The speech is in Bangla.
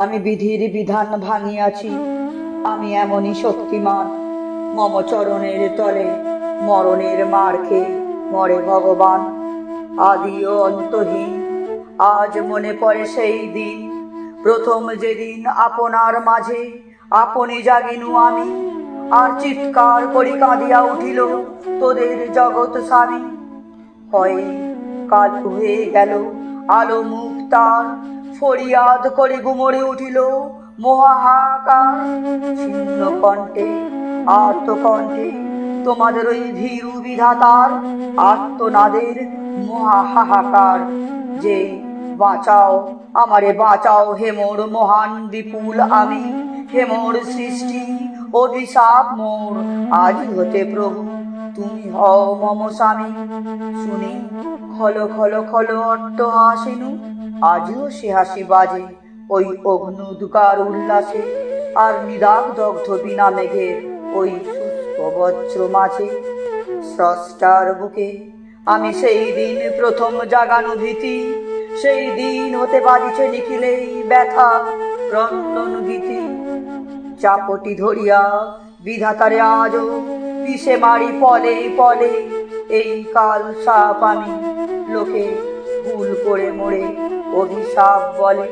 আমি বিধির বিধান ভাঙিয়াছি, আমি এমনই শক্তিমান। মম চরণের তলে মরণের মার খেয়ে মরে ভগবান। আদি ও অন্তহীন আজ মনে পড়ে সেই দিন, প্রথম যেদিন আপনার মাঝে আপনি জাগিনু আমি। আর চিৎকার করি কাঁদিয়া উঠিল তোদের জগৎ স্বামী। হয় কাল হয়ে গেল আলো মুখ তার, ফরিয়াদ করে গুমরে উঠিল মহাহাকার। ছিন্ন কণ্ঠে আর্তকণ্ঠে তোমাদের ওই ভীরু বিধাতার আর্তনাদের মহাহাহাকার। যে বাঁচাও আমারে বাঁচাও, হে মোর মহান বিপুল আমি, হে মোর সৃষ্টি অভিশাপ মোর আজ হতে প্রভু তুমি হও মম স্বামী। শুনি খল খল খল অট্ট হাসিনু, আজও সে হাসি বাজে ওই অগ্নুদ্গার উল্লাসে। আর নিদাগ দগ্ধ বিনা মেঘের ওই শুষ্ক বজ্র মাঝে। স্রষ্টার বুকে আমি সেই দিন প্রথম জাগানো ভীতি, সেই দিন হতে বাজিছে নিখিলেই ব্যথা ক্রন্দন গীতি। চাপটি ধরিয়া বিধাতারে আজও পিষে মারি পলে পলে। এই কাল সাপ আমি লোকে ভুল করে মোরে অভিশাপ বলে।